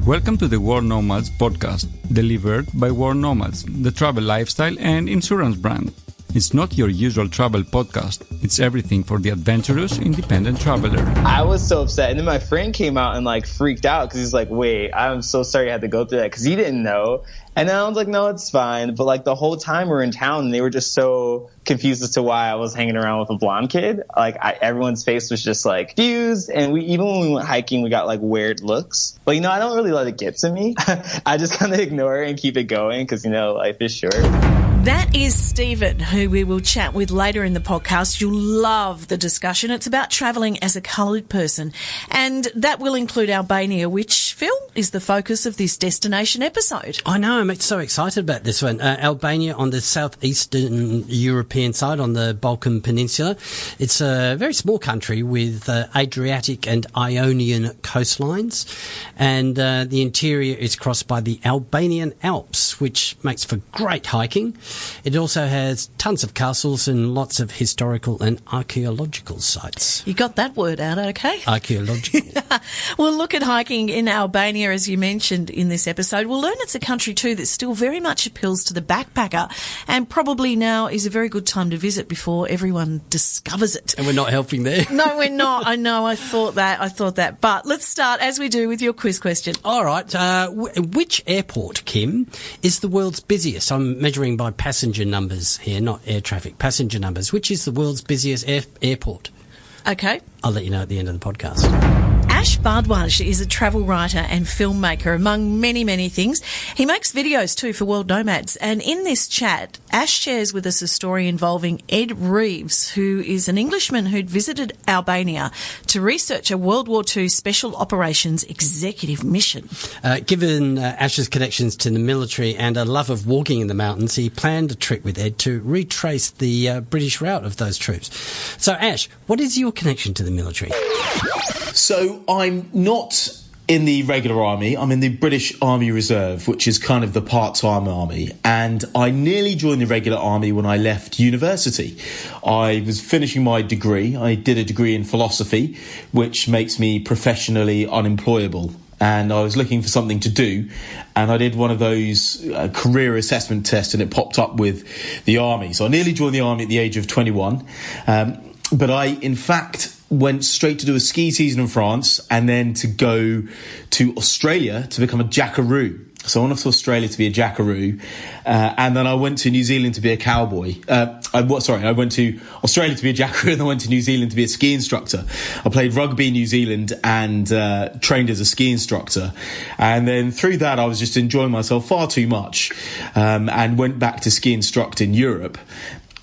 Welcome to the World Nomads podcast, delivered by World Nomads, the travel lifestyle and insurance brand. It's not your usual travel podcast. It's everything for the adventurous, independent traveler. I was so upset. And then my friend came out and freaked out because he's like, wait, I'm so sorry I had to go through that because he didn't know. And then I was like, no, it's fine. But the whole time we're in town, they were just so confused as to why I was hanging around with a blonde kid. Everyone's face was just confused. And even when we went hiking, we got weird looks. But I don't really let it get to me. I just kind of ignore it and keep it going because, life is short. That is Stephen, who we will chat with later in the podcast. You'll love the discussion. It's about travelling as a coloured person. And that will include Albania, which, Phil, is the focus of this destination episode. I know, I'm so excited about this one. Albania on the southeastern European side, on the Balkan Peninsula. It's a very small country with Adriatic and Ionian coastlines. And the interior is crossed by the Albanian Alps, which makes for great hiking. It also has tons of castles and lots of historical and archaeological sites. You got that word out, okay? Archaeological. We'll look at hiking in Albania, as you mentioned in this episode. We'll learn it's a country too that still very much appeals to the backpacker, and probably now is a very good time to visit before everyone discovers it. And we're not helping there. No, we're not. I know. I thought that. But let's start, as we do, with your quiz question. All right. Which airport, Kim, is the world's busiest? I'm measuring by passenger numbers here, not air traffic. Passenger numbers. Which is the world's busiest airport? Okay. I'll let you know at the end of the podcast. Ash-Bhardwaj is a travel writer and filmmaker, among many, many things. He makes videos too for World Nomads. And in this chat, Ash shares with us a story involving Ed Reeves, who is an Englishman who'd visited Albania to research a World War II Special Operations executive mission. Given Ash's connections to the military and a love of walking in the mountains, he planned a trip with Ed to retrace the British route of those troops. So, Ash, what is your connection to the military? So I'm not in the regular army. I'm in the British Army Reserve, which is kind of the part-time army. And I nearly joined the regular army when I left university. I was finishing my degree. I did a degree in philosophy, which makes me professionally unemployable. And I was looking for something to do, and I did one of those career assessment tests, and it popped up with the army. So I nearly joined the army at the age of 21. But I, in fact, went straight to do a ski season in France and then to go to Australia to become a jackaroo. So I went off to Australia to be a jackaroo, and then I went to New Zealand to be a cowboy. I went to Australia to be a jackaroo, and then I went to New Zealand to be a ski instructor. I played rugby in New Zealand and trained as a ski instructor. And then through that, I was just enjoying myself far too much, and went back to ski instruct in Europe.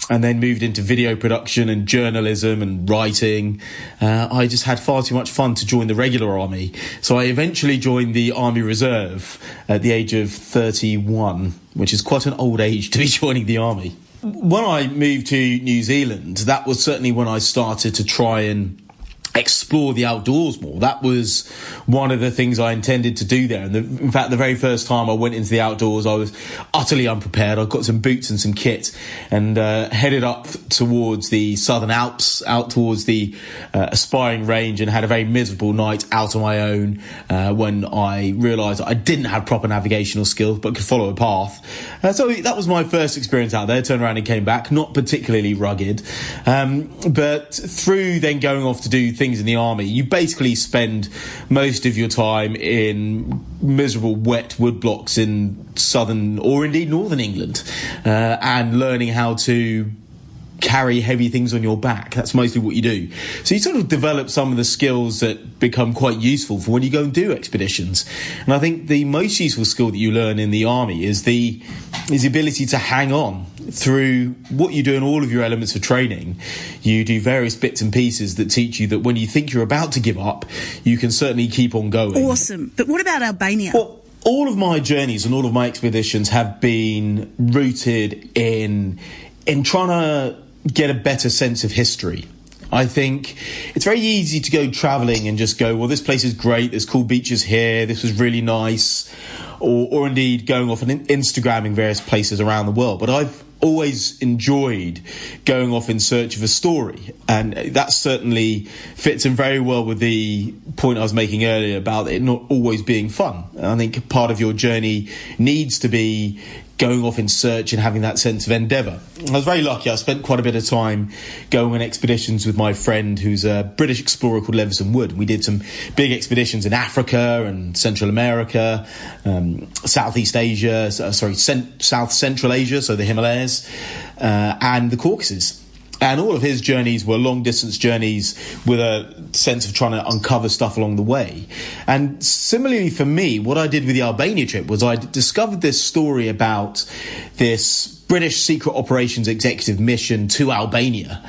And then moved into video production and journalism and writing. I just had far too much fun to join the regular army. So I eventually joined the Army Reserve at the age of 31, which is quite an old age to be joining the army. When I moved to New Zealand, that was certainly when I started to try and explore the outdoors more. That was one of the things I intended to do there. And in fact, the very first time I went into the outdoors, I was utterly unprepared. I got some boots and some kit and headed up towards the Southern Alps, out towards the Aspiring Range, and had a very miserable night out on my own when I realised I didn't have proper navigational skills but could follow a path. So that was my first experience out there. Turned around and came back, not particularly rugged. But through then going off to do things in the army, you basically spend most of your time in miserable wet woodblocks in southern or indeed northern England, and learning how to carry heavy things on your back. That's mostly what you do. So you sort of develop some of the skills that become quite useful for when you go and do expeditions. And I think the most useful skill that you learn in the army is the ability to hang on through what you do in all of your elements of training. You do various bits and pieces that teach you that when you think you're about to give up, you can certainly keep on going. Awesome. But what about Albania? Well, all of my journeys and all of my expeditions have been rooted in trying to get a better sense of history. I think it's very easy to go travelling and just go, well, this place is great, there's cool beaches here, this was really nice, or indeed going off and Instagramming various places around the world. But I've always enjoyed going off in search of a story, and that certainly fits in very well with the point I was making earlier about it not always being fun. I think part of your journey needs to be going off in search and having that sense of endeavour. I was very lucky. I spent quite a bit of time going on expeditions with my friend who's a British explorer called Leveson Wood. We did some big expeditions in Africa and Central America, South Central Asia, so the Himalayas, and the Caucasus. And all of his journeys were long-distance journeys with a sense of trying to uncover stuff along the way. And similarly for me, what I did with the Albania trip was I discovered this story about this British secret operations executive mission to Albania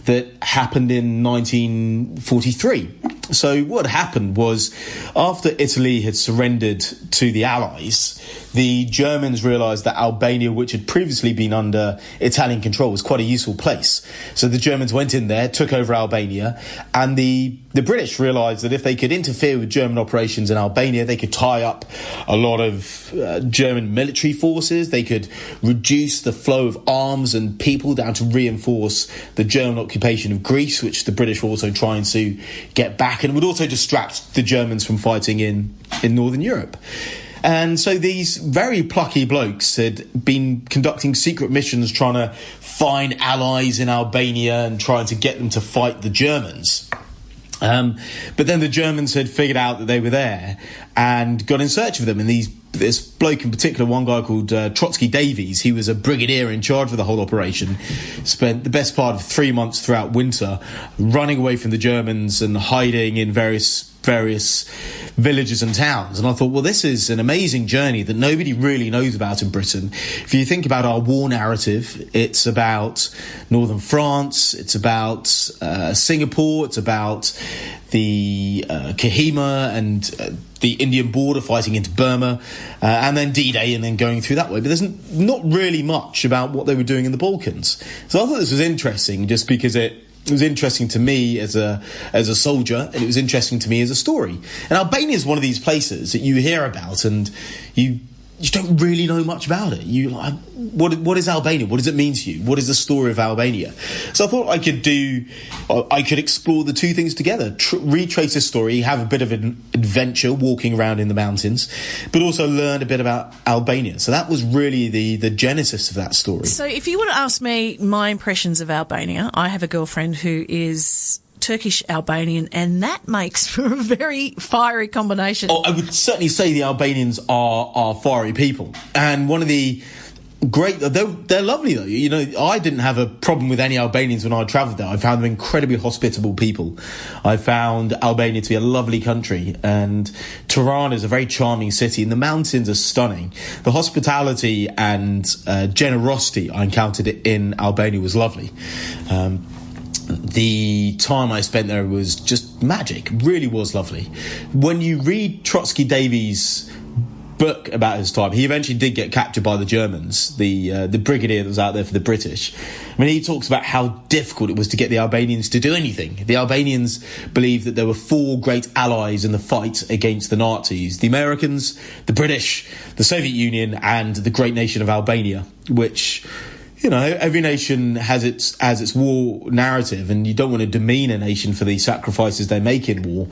that happened in 1943. So what happened was, after Italy had surrendered to the Allies, the Germans realised that Albania, which had previously been under Italian control, was quite a useful place. So the Germans went in there, took over Albania, and the British realised that if they could interfere with German operations in Albania, they could tie up a lot of German military forces, they could reduce the flow of arms and people down to reinforce the German occupation of Greece, which the British were also trying to get back, and would also distract the Germans from fighting in Northern Europe. And so these very plucky blokes had been conducting secret missions trying to find allies in Albania and trying to get them to fight the Germans. But then the Germans had figured out that they were there and got in search of them. And this bloke in particular, one guy called Trotsky Davies, he was a brigadier in charge of the whole operation, spent the best part of 3 months throughout winter running away from the Germans and hiding in various villages and towns. And I thought, well, this is an amazing journey that nobody really knows about in Britain. If you think about our war narrative, it's about northern France, it's about Singapore, it's about the Kohima and the Indian border, fighting into Burma, and then D-Day, and then going through that way. But there's not really much about what they were doing in the Balkans. So I thought this was interesting, just because it was interesting to me as a soldier, and it was interesting to me as a story. And Albania is one of these places that you hear about, and you don't really know much about it. You like, what is Albania? What does it mean to you? What is the story of Albania? So I thought I could explore the two things together, retrace the story, have a bit of an adventure walking around in the mountains, but also learn a bit about Albania. So that was really the genesis of that story. So if you were to ask me my impressions of Albania, I have a girlfriend who is Turkish Albanian, and that makes for a very fiery combination. Oh, I would certainly say the Albanians are fiery people, and one of the great, they're lovely though. You know, I didn't have a problem with any Albanians when I travelled there. I found them incredibly hospitable people. I found Albania to be a lovely country, and Tirana is a very charming city, and the mountains are stunning. The hospitality and generosity I encountered in Albania was lovely. The time I spent there was just magic. Really was lovely. When you read Trotsky Davies' book about his time, he eventually did get captured by the Germans, the brigadier that was out there for the British. I mean, he talks about how difficult it was to get the Albanians to do anything. The Albanians believed that there were 4 great allies in the fight against the Nazis: the Americans, the British, the Soviet Union, and the great nation of Albania, which, you know, every nation has its war narrative, and you don't want to demean a nation for the sacrifices they make in war.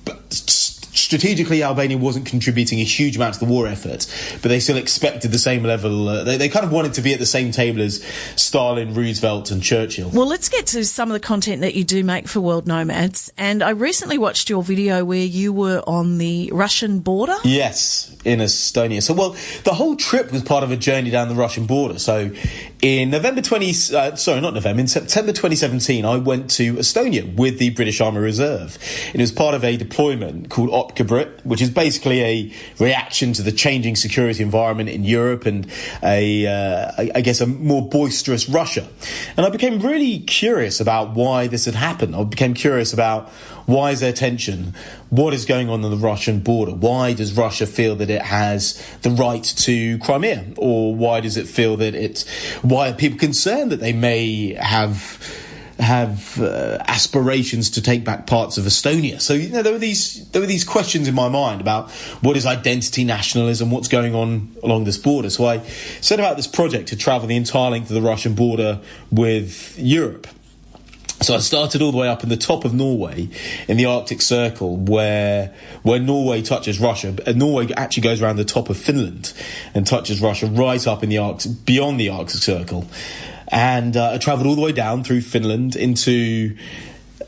But strategically, Albania wasn't contributing a huge amount to the war effort, but they still expected the same level. They kind of wanted to be at the same table as Stalin, Roosevelt and Churchill. Well, let's get to some of the content that you do make for World Nomads. And I recently watched your video where you were on the Russian border. Yes, in Estonia. So, well, the whole trip was part of a journey down the Russian border. So in September 2017, I went to Estonia with the British Army Reserve. It was part of a deployment called Opkabrit, which is basically a reaction to the changing security environment in Europe and I guess a more boisterous Russia. And I became really curious about why this had happened. I became curious about, why is there tension? What is going on the Russian border? Why does Russia feel that it has the right to Crimea? Or why does it feel that why are people concerned that they may have aspirations to take back parts of Estonia. So there were these questions in my mind about what is identity, nationalism, what's going on along this border. So I set about this project to travel the entire length of the Russian border with Europe. So I started all the way up in the top of Norway in the Arctic Circle where Norway touches Russia. Norway actually goes around the top of Finland and touches Russia right up in the Arctic, beyond the Arctic Circle. And I travelled all the way down through Finland into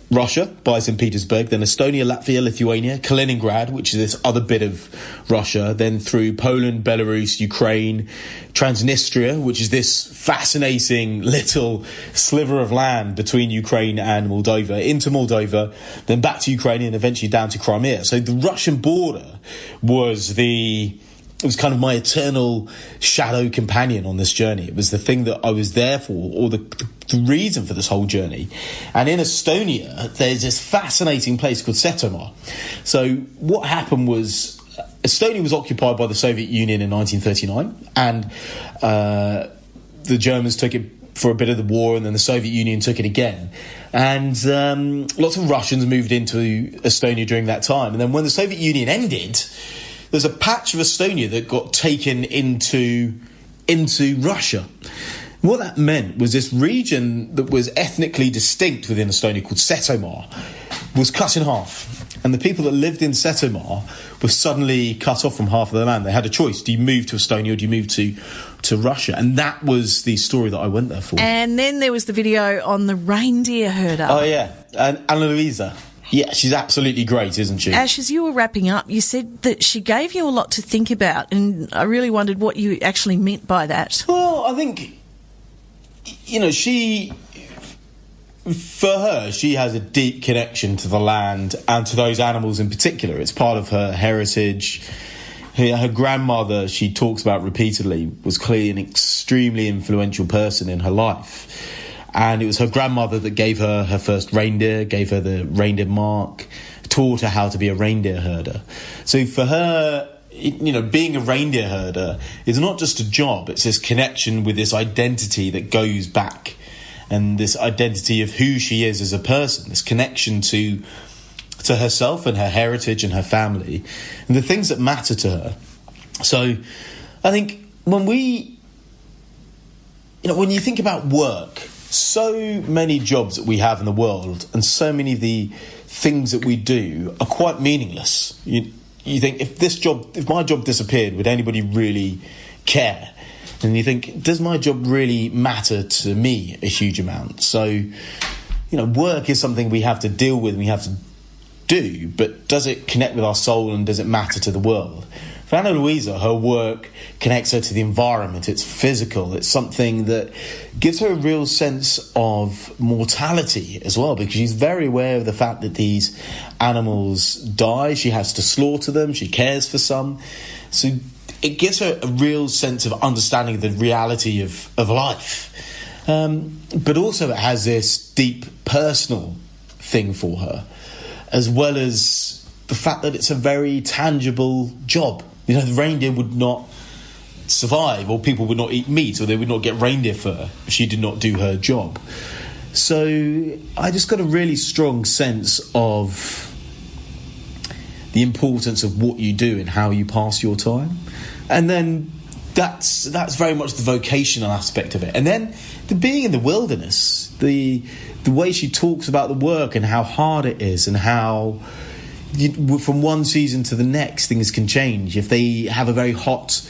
Russia by St. Petersburg, then Estonia, Latvia, Lithuania, Kaliningrad, which is this other bit of Russia, then through Poland, Belarus, Ukraine, Transnistria, which is this fascinating little sliver of land between Ukraine and Moldova, into Moldova, then back to Ukraine and eventually down to Crimea. So the Russian border was kind of my eternal shadow companion on this journey. It was the thing that I was there for, or the reason for this whole journey. And in Estonia, there's this fascinating place called Setomaa. So what happened was Estonia was occupied by the Soviet Union in 1939, and the Germans took it for a bit of the war, and then the Soviet Union took it again. And lots of Russians moved into Estonia during that time. And then when the Soviet Union ended, there's a patch of Estonia that got taken into Russia. What that meant was this region that was ethnically distinct within Estonia called Setomaa was cut in half. And the people that lived in Setomaa were suddenly cut off from half of the land. They had a choice. Do you move to Estonia or do you move to Russia? And that was the story that I went there for. And then there was the video on the reindeer herder. Oh, yeah. And Anna Louisa. Yeah, she's absolutely great, isn't she? Ash, as you were wrapping up, you said that she gave you a lot to think about, and I really wondered what you actually meant by that. Well, I think, for her, she has a deep connection to the land and to those animals in particular. It's part of her heritage. Her grandmother, she talks about repeatedly, was clearly an extremely influential person in her life. And it was her grandmother that gave her her first reindeer, gave her the reindeer mark, taught her how to be a reindeer herder. So for her, being a reindeer herder is not just a job, it's this connection with this identity that goes back, and this identity of who she is as a person, this connection to herself and her heritage and her family, and the things that matter to her. So I think when you think about work, so many jobs that we have in the world and so many of the things that we do are quite meaningless. You think, if my job disappeared, would anybody really care? And you think, does my job really matter to me a huge amount? So, work is something we have to deal with and we have to do, but does it connect with our soul and does it matter to the world? For Anna Louisa, her work connects her to the environment. It's physical. It's something that gives her a real sense of mortality as well, because she's very aware of the fact that these animals die. She has to slaughter them. She cares for some. So it gives her a real sense of understanding the reality of life. But also it has this deep personal thing for her, as well as the fact that it's a very tangible job. The reindeer would not survive, or people would not eat meat, or they would not get reindeer fur if she did not do her job. So I just got a really strong sense of the importance of what you do and how you pass your time. And then that's very much the vocational aspect of it. And then the being in the wilderness, the way she talks about the work and how hard it is, and how from one season to the next things can change. If they have a very hot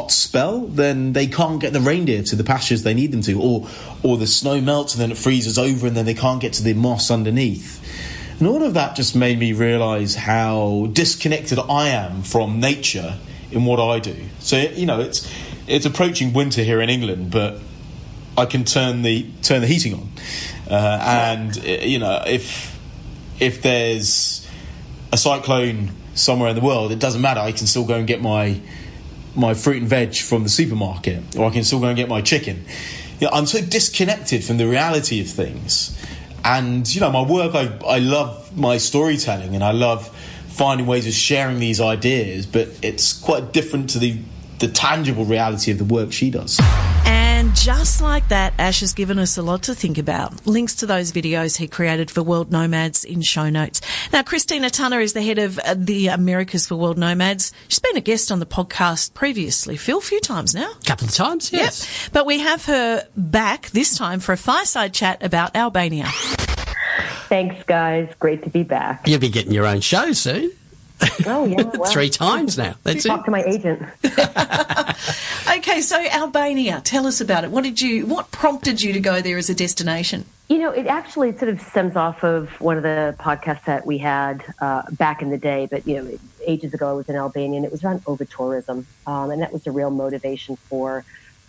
spell, then they can't get the reindeer to the pastures they need them to, or the snow melts and then it freezes over and then they can't get to the moss underneath. And all of that just made me realise how disconnected I am from nature in what I do. So it's approaching winter here in England, but I can turn the heating on, and if there's a cyclone somewhere in the world, it doesn't matter. I can still go and get my fruit and veg from the supermarket, or I can still go and get my chicken. I'm so disconnected from the reality of things. And, my work, I love my storytelling and I love finding ways of sharing these ideas, but it's quite different to the tangible reality of the work she does. And And just like that, Ash has given us a lot to think about. Links to those videos he created for World Nomads in show notes. Now, Christina-Tunnah is the head of the Americas for World Nomads. She's been a guest on the podcast previously, Phil, a few times now. A couple of times, yes. Yep. But we have her back this time for a fireside chat about Albania. Thanks, guys. Great to be back. You'll be getting your own show soon. Oh, yeah. Well, 3 times now. That's it. Talk to my agent. Okay, so Albania, tell us about it. What prompted you to go there as a destination? You know, it actually sort of stems off of one of the podcasts that we had back in the day, but, you know, ages ago I was in Albania, and it was around over-tourism, and that was the real motivation for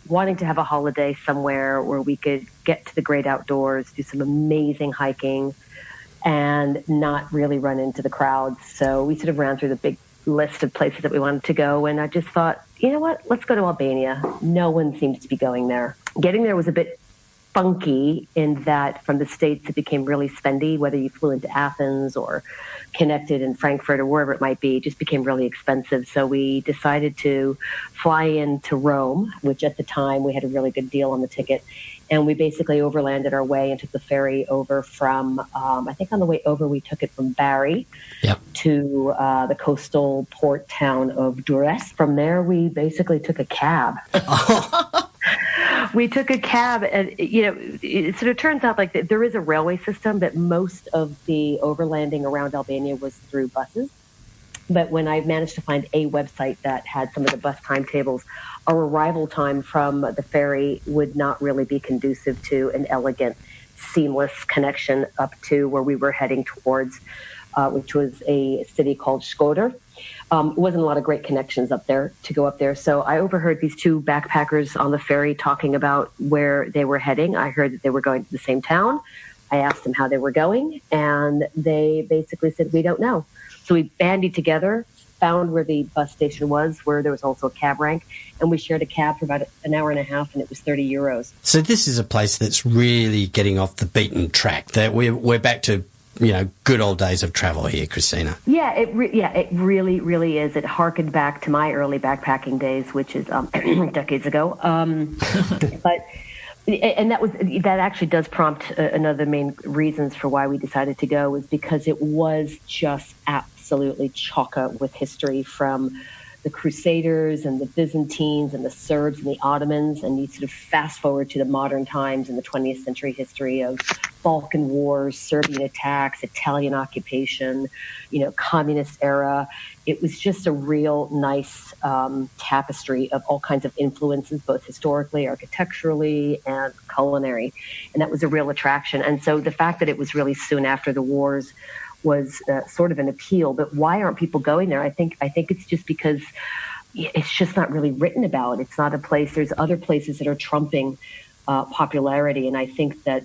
wanting to have a holiday somewhere where we could get to the great outdoors, do some amazing hiking, and not really run into the crowds. So we sort of ran through the big list of places that we wanted to go, and I just thought, you know what, let's go to Albania. No one seems to be going there. Getting there was a bit funky in that from the States it became really spendy, whether you flew into Athens or connected in Frankfurt or wherever it might be. It just became really expensive. So we decided to fly into Rome, which at the time we had a really good deal on the ticket. And we basically overlanded our way and took the ferry over from, I think on the way over, we took it from Bari to the coastal port town of Durrës. From there, we basically took a cab. We took a cab, and, you know, it sort of turns out like there is a railway system, but most of the overlanding around Albania was through buses. But when I managed to find a website that had some of the bus timetables, our arrival time from the ferry would not really be conducive to an elegant, seamless connection up to where we were heading towards, which was a city called Shkodër. It wasn't a lot of great connections up there to go up there. So I overheard these 2 backpackers on the ferry talking about where they were heading. I heard that they were going to the same town. I asked them how they were going, and they basically said, we don't know. So we bandied together, found where the bus station was, where there was also a cab rank, and we shared a cab for about an hour and a half, and it was 30 euros. So this is a place that's really getting off the beaten track. That we're back to, you know, good old days of travel here, Christina. Yeah, it really, really is. It harkened back to my early backpacking days, which is decades ago. But that actually does prompt another of the main reasons for why we decided to go, is because it was just absolutely chock-a with history, from the Crusaders and the Byzantines and the Serbs and the Ottomans, and you sort of fast forward to the modern times in the 20th century history of Balkan Wars, Serbian attacks, Italian occupation, you know, communist era. It was just a real nice tapestry of all kinds of influences, both historically, architecturally, and culinary. And that was a real attraction. And so the fact that it was really soon after the wars was sort of an appeal. But why aren't people going there? I think it's just because it's just not really written about. It's not a place. There's other places that are trumping popularity. And I think that,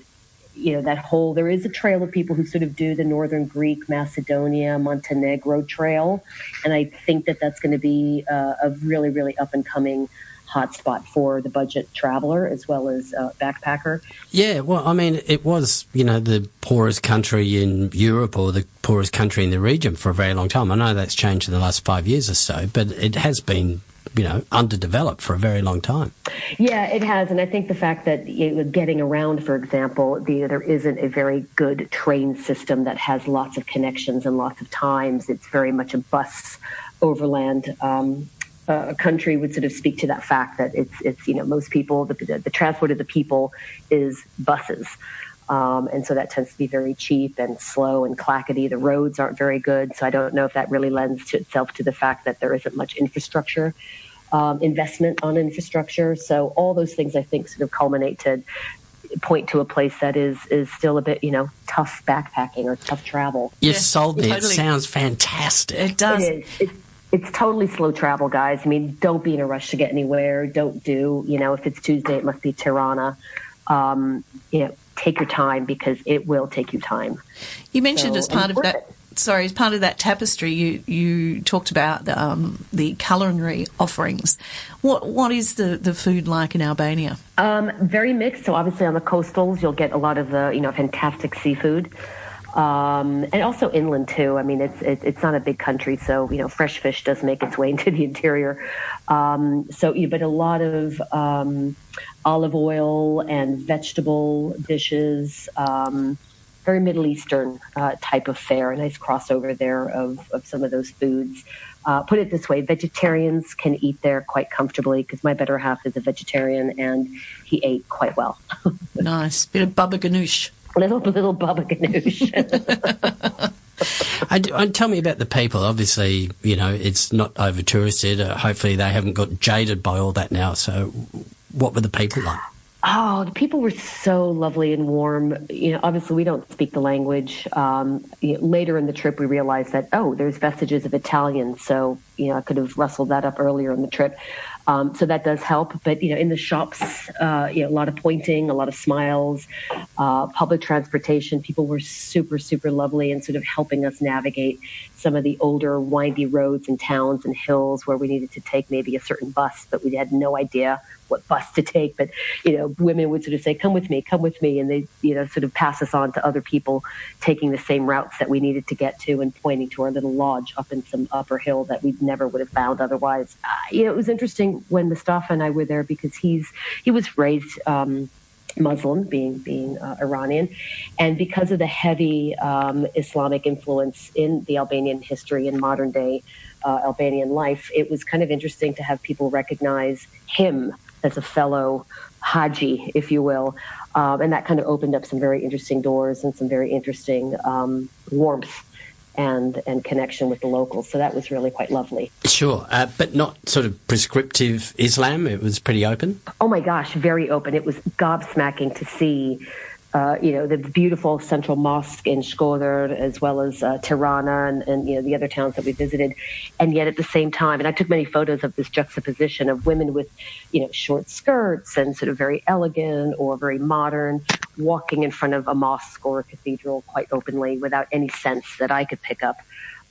you know, there is a trail of people who sort of do the northern Greek, Macedonia, Montenegro trail. And I think that that's going to be a really, really up and coming hotspot for the budget traveler as well as backpacker. Yeah, well, I mean, it was, you know, the poorest country in Europe, or the poorest country in the region for a very long time. I know that's changed in the last 5 years or so, but it has been, you know, underdeveloped for a very long time. Yeah, it has. And I think the fact that getting around, for example, there isn't a very good train system that has lots of connections and lots of times. It's very much a bus overland country would sort of speak to that fact that it's you know, most people, the transport of the people is buses. And so that tends to be very cheap and slow and clackety. The roads aren't very good. So I don't know if that really lends to itself to the fact that there isn't much infrastructure, investment on infrastructure. So all those things, I think, sort of culminate to point to a place that is still a bit, you know, tough backpacking or tough travel. You've sold me. Totally. It sounds fantastic. It does. It is. It's totally slow travel, guys. I mean, don't be in a rush to get anywhere. Don't do, you know, if it's Tuesday, it must be Tirana. You know, take your time, because it will take you time. You mentioned as part of that tapestry, you talked about the culinary offerings. What is the food like in Albania? Very mixed. So obviously on the coastals, you'll get a lot of the, you know, fantastic seafood. And also inland too. I mean, it's not a big country, so fresh fish does make its way into the interior. But a lot of olive oil and vegetable dishes. Very Middle Eastern type of fare. A nice crossover there of some of those foods. Put it this way, vegetarians can eat there quite comfortably because my better half is a vegetarian and he ate quite well. Nice. Bit of baba ganoush. Little baba ganoush. And tell me about the people. Obviously, it's not over touristed. Hopefully they haven't got jaded by all that now. So what were the people like? Oh, the people were so lovely and warm. Obviously we don't speak the language. Later in the trip, we realized that, there's vestiges of Italian. So, I could have rustled that up earlier in the trip. So that does help. But, in the shops, a lot of pointing, a lot of smiles, public transportation. People were super, super lovely and sort of helping us navigate some of the older windy roads and towns and hills where we needed to take maybe a certain bus, but we had no idea what bus to take. But, women would sort of say, come with me. And they, sort of pass us on to other people taking the same routes that we needed to get to and pointing to our little lodge up in some upper hill that we never would have found otherwise. It was interesting when Mustafa and I were there because he was raised Muslim, being Iranian, and because of the heavy Islamic influence in the Albanian history and modern day Albanian life, it was kind of interesting to have people recognize him as a fellow Haji, if you will, and that kind of opened up some very interesting doors and some very interesting warmth and connection with the locals. So that was really quite lovely. Sure, but not sort of prescriptive Islam. It was pretty open. Oh my gosh, very open. It was gobsmacking to see, the beautiful central mosque in Shkodër, as well as Tirana and the other towns that we visited. And yet at the same time, and I took many photos of this juxtaposition of women with, short skirts and sort of very elegant or very modern, walking in front of a mosque or a cathedral quite openly without any sense that I could pick up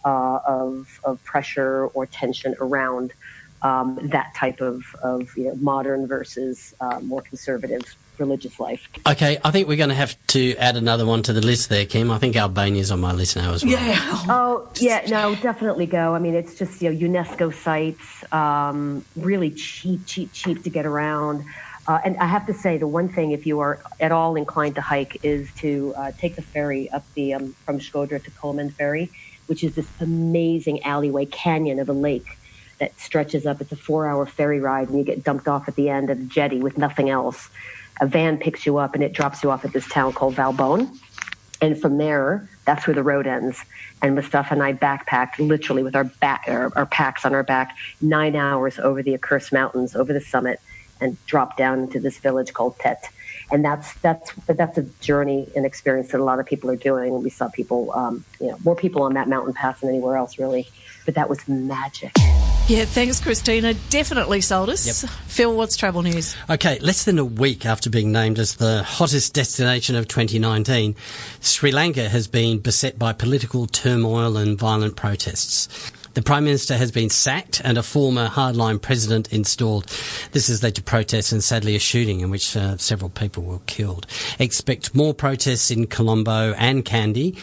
of pressure or tension around that type of modern versus more conservative religious life. Okay, I think we're going to have to add another one to the list there, Kim. I think Albania's on my list now as well. Yeah. Oh, yeah, no, definitely go. I mean, it's just, UNESCO sites, really cheap to get around. And I have to say, the one thing, if you are at all inclined to hike, is to take the ferry up from Shkodër to Coleman Ferry, which is this amazing alleyway canyon of a lake that stretches up. It's a 4-hour ferry ride, and you get dumped off at the end of the jetty with nothing else. A van picks you up, and it drops you off at this town called Valbonne. And from there, that's where the road ends. And Mustafa and I backpacked, literally with our packs on our back, 9 hours over the accursed mountains, over the summit, and dropped down into this village called Tet. And that's a journey and experience that a lot of people are doing. We saw people, more people on that mountain pass than anywhere else, really. But that was magic. Yeah, thanks, Christina. Definitely sold us. Yep. Phil, what's travel news? Okay, less than a week after being named as the hottest destination of 2019, Sri Lanka has been beset by political turmoil and violent protests. The Prime Minister has been sacked and a former hardline president installed. This has led to protests and sadly a shooting in which several people were killed. Expect more protests in Colombo and Kandy.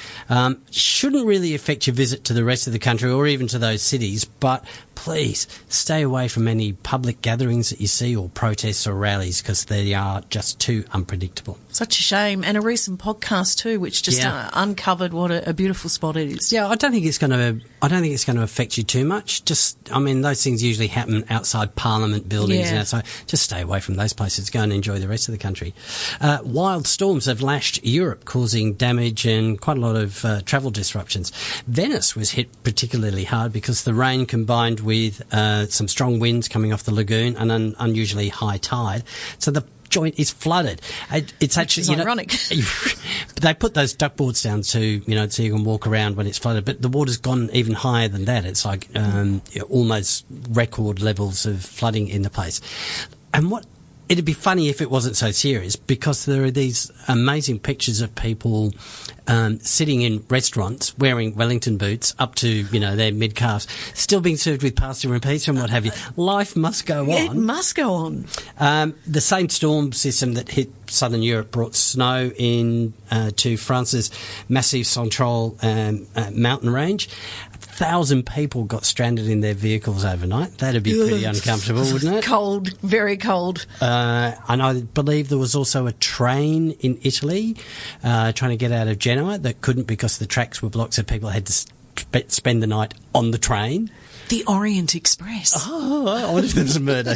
Shouldn't really affect your visit to the rest of the country or even to those cities, but please stay away from any public gatherings that you see or protests or rallies because they are just too unpredictable. Such a shame. And a recent podcast too, which just uncovered what a beautiful spot it is. Yeah, I don't think it's going to affect you too much. Those things usually happen outside Parliament buildings, so just stay away from those places. Go and enjoy the rest of the country. Wild storms have lashed Europe, causing damage and quite a lot of travel disruptions. Venice was hit particularly hard because the rain combined with some strong winds coming off the lagoon and an unusually high tide. So the joint is flooded. It's actually ironic. They put those duckboards down so you can walk around when it's flooded. But the water's gone even higher than that. It's like almost record levels of flooding in the place. And what it'd be funny if it wasn't so serious, because there are these amazing pictures of people sitting in restaurants wearing Wellington boots up to, their mid-calves, still being served with pasta and pizza and what have you. Life must go on. It must go on. The same storm system that hit southern Europe brought snow in to France's Massif Central mountain range. 1,000 people got stranded in their vehicles overnight. That'd be pretty uncomfortable, wouldn't it? Cold, very cold. And I believe there was also a train in Italy trying to get out of Genoa that couldn't because the tracks were blocked, so people had to spend the night on the train. The Orient Express. Oh, I wonder if there's a murder.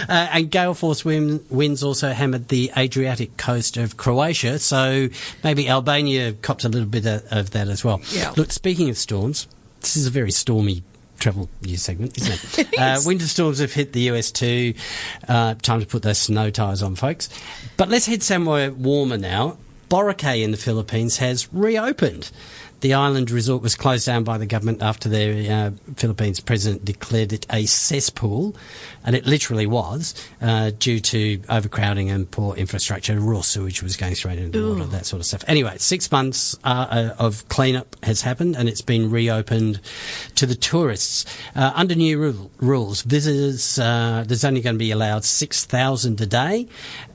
And gale force winds also hammered the Adriatic coast of Croatia, so maybe Albania copped a little bit of that as well. Yeah. Look, speaking of storms, this is a very stormy travel news segment, isn't it? It is. Winter storms have hit the US too. Time to put those snow tyres on, folks. But let's head somewhere warmer now. Boracay in the Philippines has reopened. The island resort was closed down by the government after their Philippines president declared it a cesspool, and it literally was, due to overcrowding and poor infrastructure. Raw sewage was going straight into the water, that sort of stuff. Anyway, 6 months of cleanup has happened, and it's been reopened to the tourists. Under new rules, visitors, there's only going to be allowed 6,000 a day,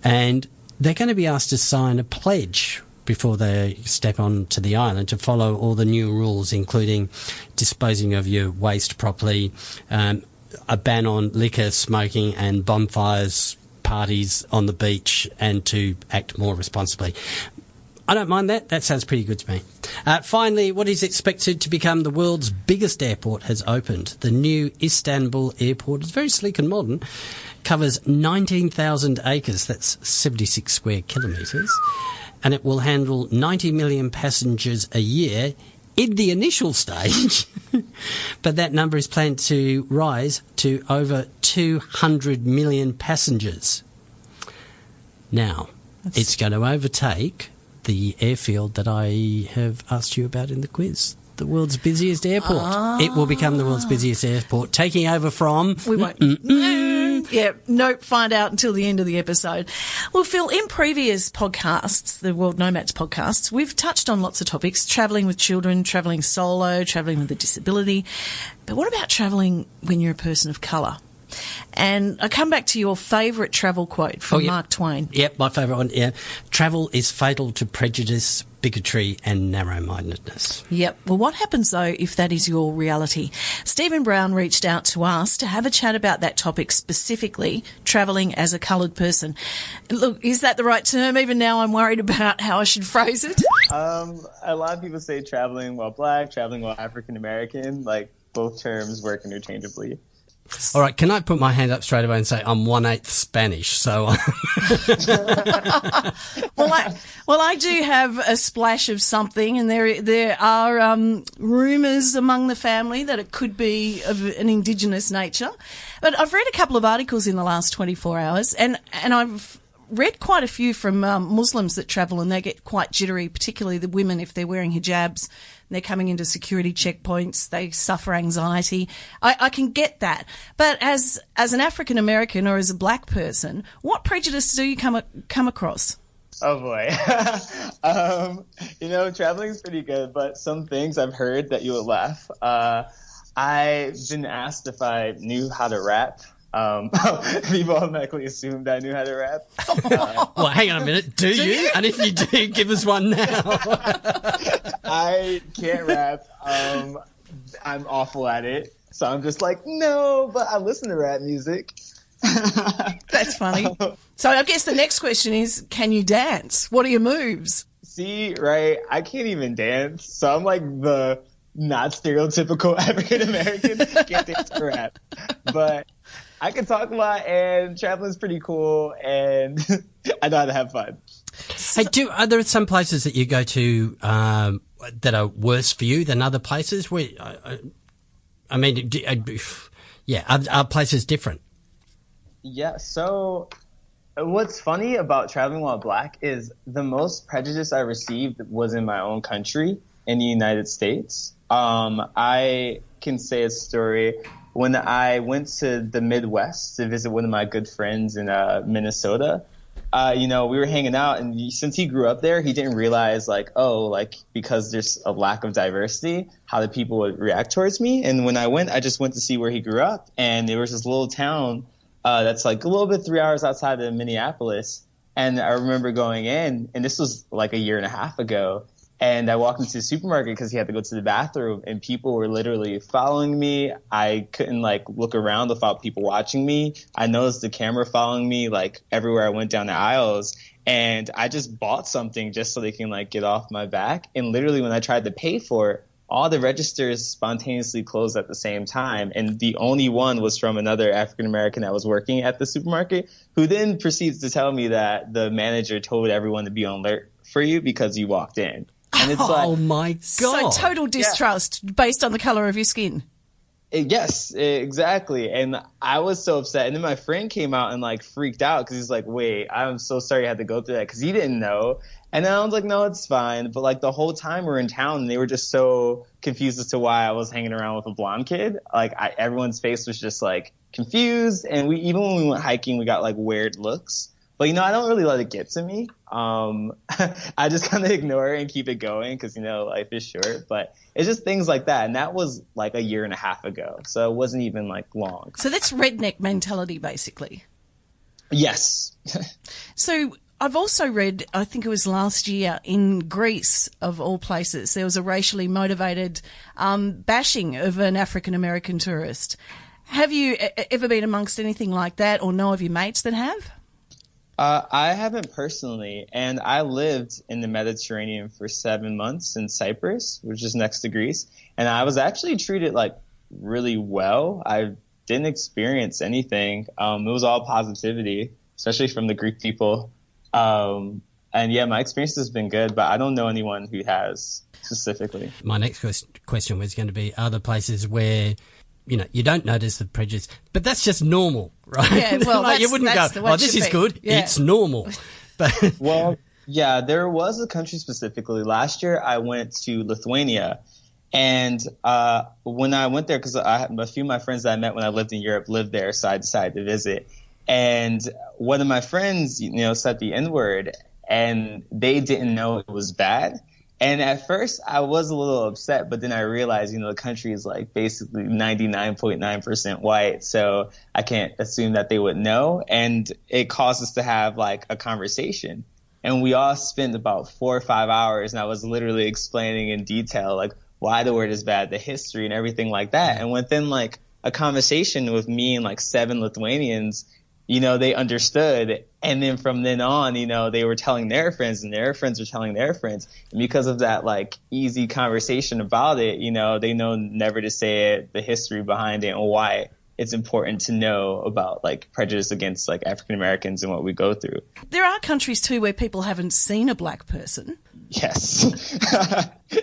and they're going to be asked to sign a pledge before they step onto the island to follow all the new rules, including disposing of your waste properly, a ban on liquor, smoking and bonfires, parties on the beach, and to act more responsibly. I don't mind that. That sounds pretty good to me. Finally, what is expected to become the world's biggest airport has opened. The new Istanbul airport is very sleek and modern, covers 19,000 acres, that's 76 square kilometres, and it will handle 90 million passengers a year in the initial stage. But that number is planned to rise to over 200 million passengers. Now, it's going to overtake the airfield that I have asked you about in the quiz. The world's busiest airport. It will become the world's busiest airport, taking over from... We won't. Yeah, nope, find out until the end of the episode. Well, Phil, in previous podcasts, the World Nomads podcasts, we've touched on lots of topics, travelling with children, travelling solo, travelling with a disability. But what about travelling when you're a person of colour? And I come back to your favourite travel quote from Mark Twain. Yep, my favourite one, yeah. Travel is fatal to prejudice, bigotry and narrow-mindedness. Yep. Well, what happens, though, if that is your reality? Stephan-Brown reached out to us to have a chat about that topic, specifically travelling as a coloured person. Look, is that the right term? Even now I'm worried about how I should phrase it. A lot of people say traveling while black, traveling while African American. Like, both terms work interchangeably. All right, can I put my hand up straight away and say I'm 1/8 Spanish? So, well, I do have a splash of something, and there are rumours among the family that it could be of an Indigenous nature. But I've read a couple of articles in the last 24 hours, and I've read quite a few from Muslims that travel, and they get quite jittery, particularly the women if they're wearing hijabs. They're coming into security checkpoints. They suffer anxiety. I can get that. But as an African American or as a black person, what prejudice do you come across? Oh boy. Traveling is pretty good, but some things I've heard that you will laugh. I've been asked if I knew how to rap. People automatically assumed I knew how to rap. Well, hang on a minute. Do you? And if you do, give us one now. I can't rap. I'm awful at it. So I'm just like, no, but I listen to rap music. That's funny. So I guess the next question is, can you dance? What are your moves? See, right, I can't even dance. So I'm like the not stereotypical African American. Can't dance or rap. But I can talk a lot, and traveling's pretty cool, and I know how to have fun. Hey, are there some places that you go to that are worse for you than other places? Where, are places different? Yeah, so what's funny about traveling while black is the most prejudice I received was in my own country, in the United States. I can say a story. When I went to the Midwest to visit one of my good friends in Minnesota, we were hanging out, and since he grew up there, he didn't realize because there's a lack of diversity, how the people would react towards me. And when I went, I just went to see where he grew up, and there was this little town that's like a little bit 3 hours outside of Minneapolis. And I remember going in, and this was like a year and a half ago. And I walked into the supermarket because he had to go to the bathroom, and people were literally following me. I couldn't look around without people watching me. I noticed the camera following me everywhere I went down the aisles, and I just bought something just so they can get off my back. And literally when I tried to pay for it, all the registers spontaneously closed at the same time. And the only one was from another African American that was working at the supermarket, who then proceeds to tell me that the manager told everyone to be on alert for you because you walked in. And it's oh my God. So total distrust based on the color of your skin. Yes, exactly. And I was so upset. And then my friend came out and freaked out because he's like, wait, I'm so sorry you had to go through that, because he didn't know. And then I was like, no, it's fine. But the whole time we're in town, they were just so confused as to why I was hanging around with a blonde kid. Everyone's face was just confused. And even when we went hiking, we got weird looks. But, I don't really let it get to me. I just kind of ignore it and keep it going because, life is short. But it's just things like that. And that was a year and a half ago. So it wasn't even long. So that's redneck mentality, basically. Yes. So I've also read, I think it was last year, in Greece, of all places, there was a racially motivated bashing of an African-American tourist. Have you ever been amongst anything like that, or know of your mates that have? I haven't personally, and I lived in the Mediterranean for 7 months in Cyprus, which is next to Greece, and I was actually treated really well. I didn't experience anything. It was all positivity, especially from the Greek people. And yeah, my experience has been good, but I don't know anyone who has specifically. My next question was going to be, are there places where you don't notice the prejudice, but that's just normal, right? Yeah, well, you wouldn't go, oh, this is good. Yeah. It's normal. But well, yeah, there was a country specifically. Last year, I went to Lithuania, and when I went there, because a few of my friends that I met when I lived in Europe lived there, so I decided to visit. And one of my friends, said the N-word, and they didn't know it was bad. And at first, I was a little upset, but then I realized, the country is basically 99.9% white, so I can't assume that they would know. And it caused us to have a conversation. And we all spent about 4 or 5 hours, and I was literally explaining in detail why the word is bad, the history, and everything like that. And within a conversation with me and 7 Lithuanians, they understood. And then from then on, they were telling their friends, and their friends were telling their friends. And because of that, easy conversation about it, they know never to say it, the history behind it, and why it's important to know about prejudice against African Americans and what we go through. There are countries too where people haven't seen a black person. Yes.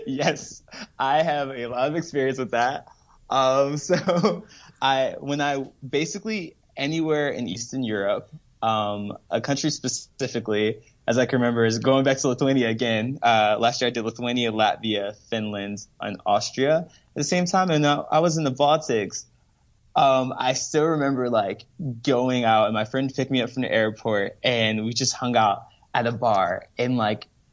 Yes. I have a lot of experience with that. Anywhere in Eastern Europe, a country specifically, as I can remember, is going back to Lithuania again. Last year I did Lithuania, Latvia, Finland, and Austria at the same time. And I was in the Baltics. I still remember going out, and my friend picked me up from the airport, and we just hung out at a bar, and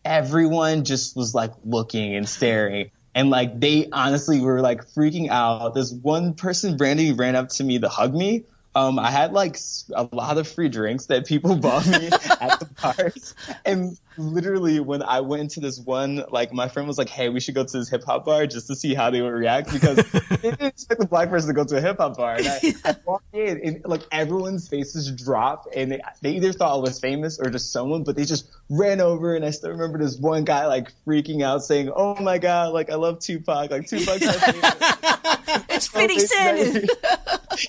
everyone just was looking and staring. And they honestly were freaking out. This one person randomly ran up to me to hug me. I had a lot of free drinks that people bought me at the bars. And literally when I went into this one, my friend was like, hey, we should go to this hip hop bar just to see how they would react, because they didn't expect a black person to go to a hip hop bar. And I walked in, and everyone's faces dropped, and they either thought I was famous or just someone, but they just ran over. And I still remember this one guy freaking out saying, oh my God, I love Tupac, Tupac's my favorite. It's 50 Cent.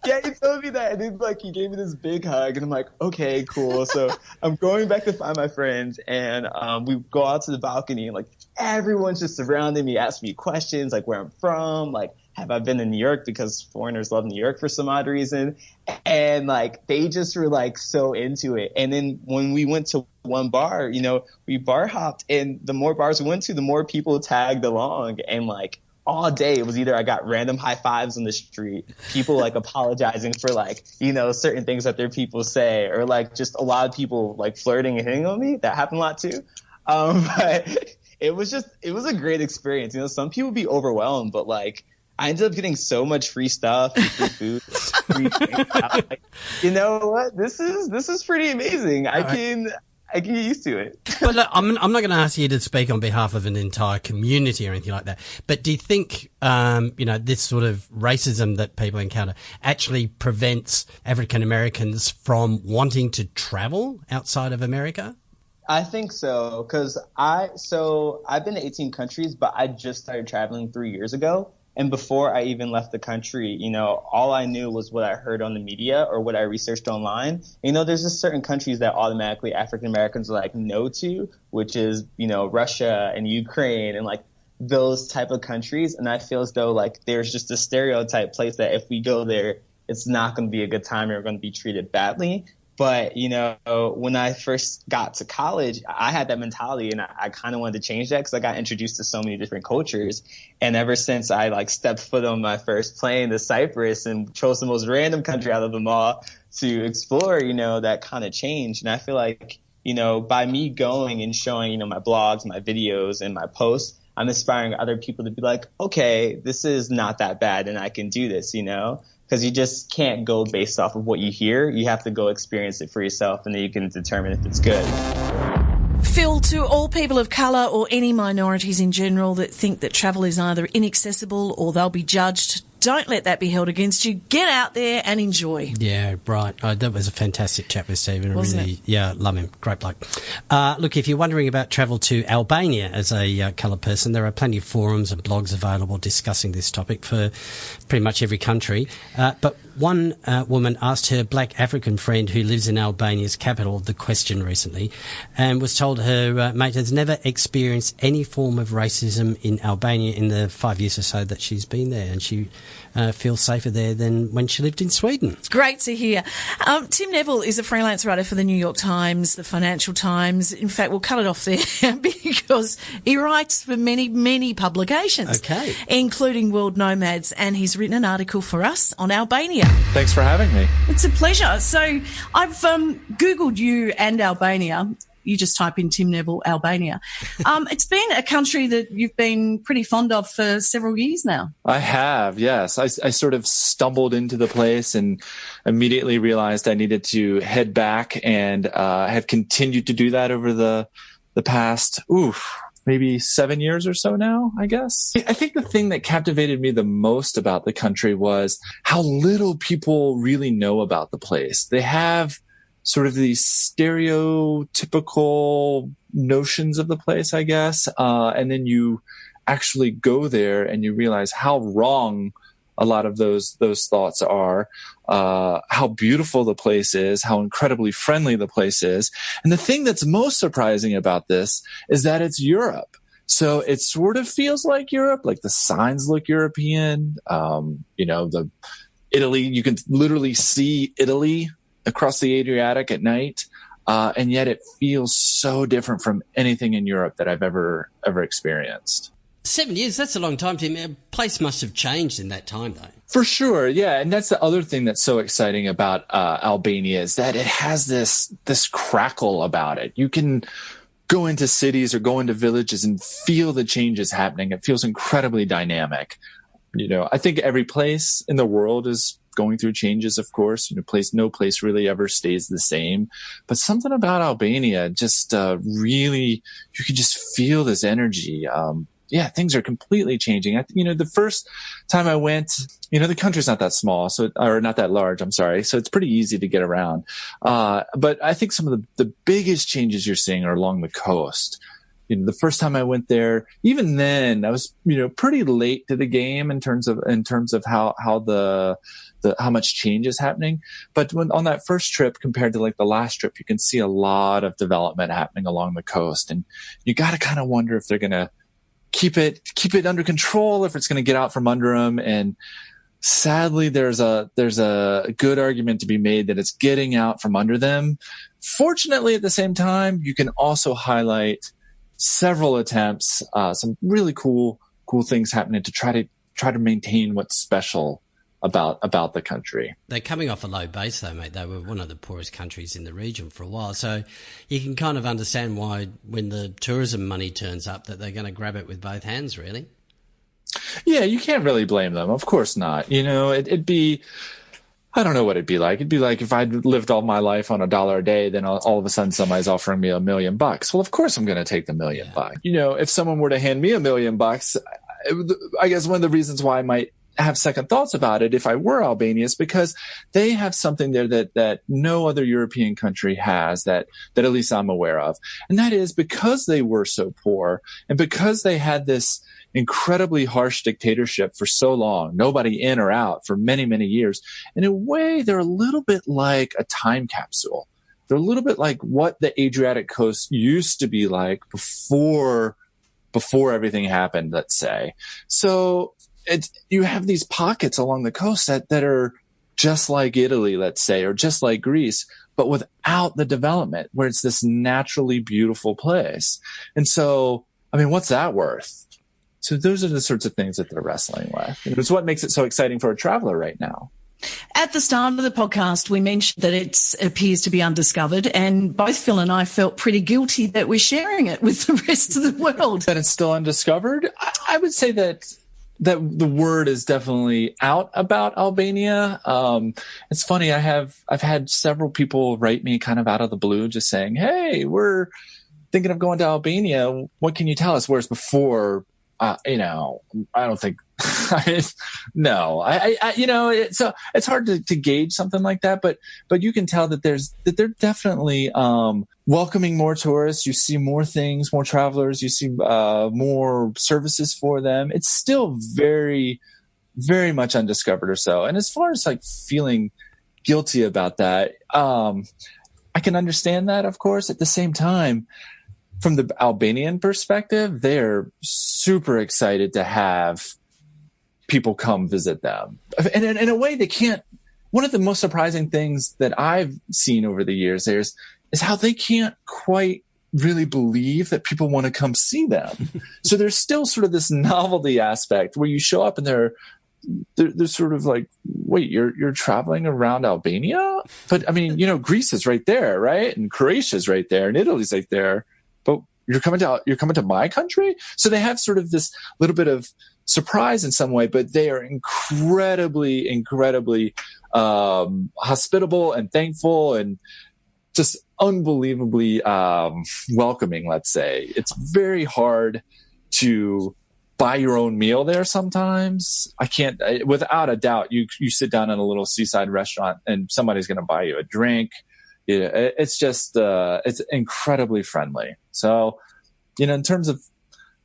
Yeah, he told me that, and then he gave me this big hug, and I'm like, okay, cool. So I'm going back to find my friends, and we go out to the balcony, and everyone's just surrounding me, asking me questions, where I'm from, have I been in New York, because foreigners love New York for some odd reason, and they just were so into it. And then when we went to one bar, we bar hopped, and the more bars we went to, the more people tagged along, and all day it was either I got random high fives on the street, people like apologizing for like, certain things that their people say, or like just a lot of people like flirting and hitting on me. That happened a lot too. But it was a great experience. Some people be overwhelmed, but like I ended up getting so much free stuff, free food, free drinks. Like, you know what? This is pretty amazing. I can get used to it. Well, look, I'm not going to ask you to speak on behalf of an entire community or anything like that. But do you think, this sort of racism that people encounter actually prevents African Americans from wanting to travel outside of America? I think so, because I've been to 18 countries, but I just started traveling 3 years ago. And before I even left the country, all I knew was what I heard on the media or what I researched online. There's just certain countries that automatically African Americans are like no to, which is, Russia and Ukraine and like those type of countries. And I feel as though like there's just a stereotype place that if we go there, it's not going to be a good time and we're going to be treated badly. But, when I first got to college, I had that mentality and I kind of wanted to change that because I got introduced to so many different cultures. And ever since I like stepped foot on my first plane to Cyprus and chose the most random country out of them all to explore, that kind of changed. And I feel like, by me going and showing, my blogs, my videos and my posts, I'm inspiring other people to be like, okay, this is not that bad and I can do this, Because you just can't go based off of what you hear. You have to go experience it for yourself, and then you can determine if it's good. Phil, to all people of colour or any minorities in general that think that travel is either inaccessible or they'll be judged, don't let that be held against you. Get out there and enjoy. Yeah, right. That was a fantastic chat with Stephen. Wasn't it? Yeah, love him. Great bloke. Look, if you're wondering about travel to Albania as a coloured person, there are plenty of forums and blogs available discussing this topic for pretty much every country. But one woman asked her black African friend who lives in Albania's capital the question recently and was told her mate has never experienced any form of racism in Albania in the 5 years or so that she's been there, and she feels safer there than when she lived in Sweden. It's great to hear. Tim-Neville is a freelance writer for the New York Times, the Financial Times. In fact, we'll cut it off there because he writes for many, many publications, including World Nomads, and he's written an article for us on Albania. Thanks for having me. It's a pleasure. So I've Googled you and Albania. You just type in Tim-Neville, Albania. It's been a country that you've been pretty fond of for several years now. I have, yes. I sort of stumbled into the place and immediately realized I needed to head back, and have continued to do that over the past, maybe 7 years or so now, I guess. I think the thing that captivated me the most about the country was how little people really know about the place. They have sort of these stereotypical notions of the place, I guess. And then you actually go there and you realize how wrong a lot of those thoughts are, how beautiful the place is, how incredibly friendly the place is. And the thing that's most surprising about this is that it's Europe. So it sort of feels like Europe, like the signs look European. The Italy, you can literally see Italy across the Adriatic at night. And yet it feels so different from anything in Europe that I've ever experienced. 7 years, that's a long time, Tim. A place must have changed in that time, though. For sure, yeah. And that's the other thing that's so exciting about Albania is that it has this crackle about it. You can go into cities or go into villages and feel the changes happening. It feels incredibly dynamic. I think every place in the world is going through changes, of course. No place really ever stays the same. But something about Albania just really, you can just feel this energy. Things are completely changing. The first time I went, the country's not that small, or not that large, I'm sorry. So it's pretty easy to get around. But I think some of the biggest changes you're seeing are along the coast. The first time I went there, even then I was, pretty late to the game in terms of how much change is happening. But when on that first trip compared to like the last trip, you can see a lot of development happening along the coast, and you got to kind of wonder if they're going to keep it under control, if it's going to get out from under them. And sadly, there's a good argument to be made that it's getting out from under them. Fortunately, at the same time, you can also highlight several attempts, some really cool cool things happening to try to maintain what's special about the country. They're coming off a low base though, mate. They were one of the poorest countries in the region for a while. So you can kind of understand why when the tourism money turns up that they're going to grab it with both hands, really. Yeah, you can't really blame them. Of course not. It'd be, I don't know what it'd be like. It'd be like if I'd lived all my life on $1 a day, then all of a sudden somebody's offering me $1 million. Well, of course I'm going to take the $1 million. If someone were to hand me $1 million, I guess one of the reasons why I might have second thoughts about it if I were Albania is because they have something there that no other European country has that at least I'm aware of. And that is because they were so poor and because they had this incredibly harsh dictatorship for so long, nobody in or out for many, many years. In a way, they're a little bit like a time capsule. They're a little bit like what the Adriatic coast used to be like before everything happened, let's say. So you have these pockets along the coast that are just like Italy, let's say, or just like Greece, but without the development, where it's this naturally beautiful place. And so, I mean, what's that worth? So those are the sorts of things that they're wrestling with. And it's what makes it so exciting for a traveler right now. At the start of the podcast, we mentioned that it appears to be undiscovered, and both Phil and I felt pretty guilty that we're sharing it with the rest of the world. That it's still undiscovered? I would say that the word is definitely out about Albania. It's funny. I've had several people write me kind of out of the blue, just saying, "Hey, we're thinking of going to Albania. What can you tell us?" Whereas before, I don't think. No, so it's hard to gauge something like that, but you can tell that they're definitely welcoming more tourists. You see more things, more travelers. You see more services for them. It's still very, very much undiscovered or so. And as far as like feeling guilty about that, I can understand that, of course. At the same time, from the Albanian perspective, they're super excited to have people come visit them. And in a way, they can't. One of the most surprising things that I've seen over the years is how they can't quite really believe that people want to come see them. So there's still sort of this novelty aspect where you show up and they're sort of like, wait, you're traveling around Albania? But I mean, Greece is right there, right? And Croatia's right there, and Italy's right there. But you're coming to my country? So they have sort of this little bit of surprise in some way, but they are incredibly, incredibly hospitable and thankful and just unbelievably welcoming, let's say. It's very hard to buy your own meal there sometimes. Without a doubt, you sit down in a little seaside restaurant and somebody's going to buy you a drink. It's just, it's incredibly friendly. So, in terms of,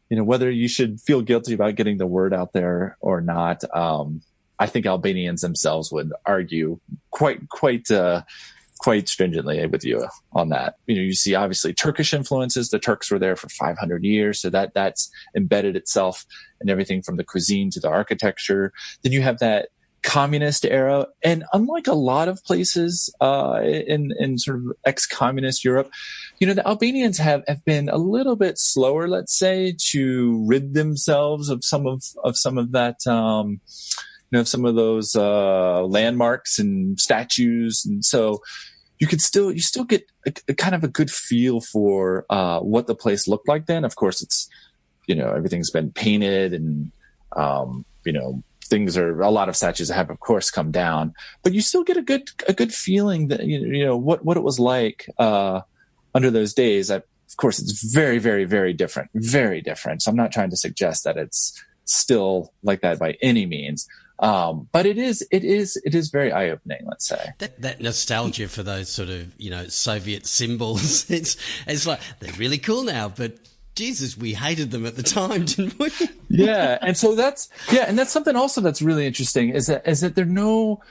whether you should feel guilty about getting the word out there or not, I think Albanians themselves would argue quite stringently with you on that. You see obviously Turkish influences. The Turks were there for 500 years. So that's embedded itself in everything from the cuisine to the architecture. Then you have that communist era. And unlike a lot of places in sort of ex-communist Europe, the Albanians have been a little bit slower, let's say, to rid themselves of some of that, some of those landmarks and statues. And so you still get a kind of a good feel for what the place looked like then. Of course, it's, everything's been painted and, a lot of statues have, of course, come down, but you still get a good feeling that, what it was like, under those days. Of course, it's very, very, very different, very different. So I'm not trying to suggest that it's still like that by any means. But it is very eye-opening, let's say. That nostalgia for those sort of, Soviet symbols, it's like, they're really cool now, but Jesus, we hated them at the time, didn't we? Yeah. And so that's something also that's really interesting is that there are no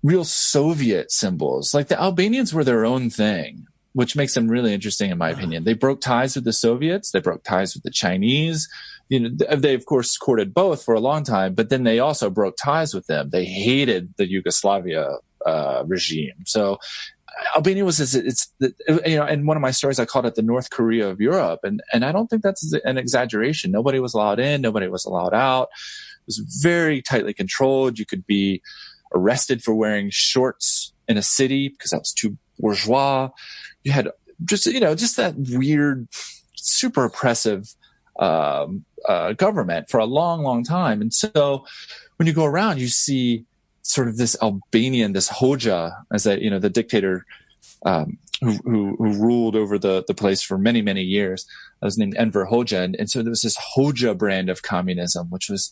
real Soviet symbols. Like the Albanians were their own thing, which makes them really interesting, in my opinion. They broke ties with the Soviets. They broke ties with the Chinese. They, of course, courted both for a long time, but then they also broke ties with them. They hated the Yugoslavia regime. So Albania was and one of my stories, I called it the North Korea of Europe. And I don't think that's an exaggeration. Nobody was allowed in. Nobody was allowed out. It was very tightly controlled. You could be arrested for wearing shorts in a city because that was too bourgeois. You had just that weird, super oppressive, government for a long, long time. And so when you go around, you see sort of this Albanian, this Hoxha, as the dictator, who ruled over the place for many, many years. That was named Enver Hoxha. And so there was this Hoxha brand of communism, which was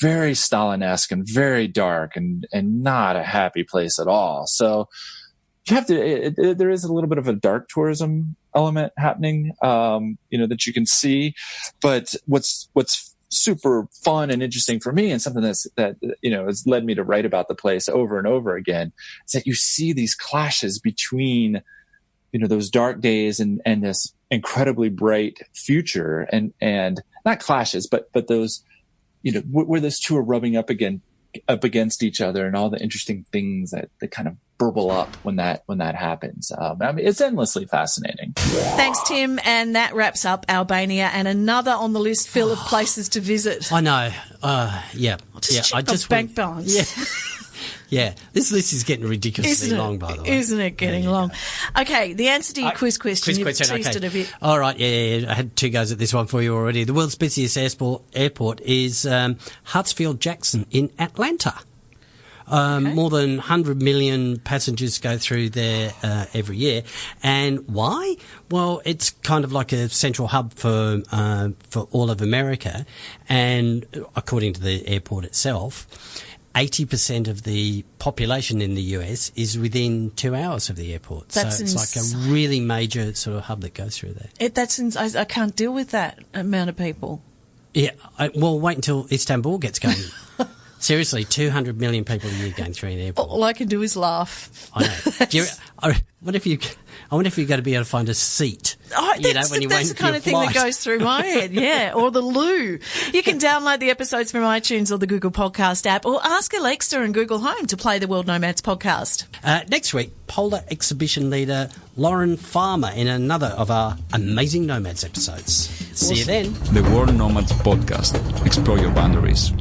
very Stalin-esque and very dark and not a happy place at all. So you have to, there is a little bit of a dark tourism element happening, that you can see. But what's super fun and interesting for me, and something that has led me to write about the place over and over again, is that you see these clashes between, those dark days and this incredibly bright future, and not clashes, but those, where those two are rubbing up against each other, and all the interesting things that kind of burble up when that happens. It's endlessly fascinating. Thanks, Tim. And that wraps up Albania, and another on the list, Phil, of places to visit. I know. Yeah. I just bank balance. Yeah. Yeah, this list is getting ridiculously long, by the way. Isn't it getting long? Okay, the answer to your quiz question. You've teased it a bit. All right, yeah. I had 2 goes at this one for you already. The world's busiest airport is Hartsfield-Jackson in Atlanta. More than 100 million passengers go through there every year. And why? Well, it's kind of like a central hub for all of America. And according to the airport itself, 80% of the population in the US is within 2 hours of the airport. So it's like a really major sort of hub that goes through there. I can't deal with that amount of people. Yeah, well, wait until Istanbul gets going. Seriously, 200 million people a year going through an airport. All I can do is laugh. I know. I wonder if you're going to be able to find a seat. That's the kind of thing that goes through my head, yeah. Or the loo. You can download the episodes from iTunes or the Google Podcast app, or ask Alexa and Google Home to play the World Nomads podcast. Next week, Polar Exhibition leader Lauren Farmer in another of our Amazing Nomads episodes. See you then. The World Nomads Podcast. Explore your boundaries.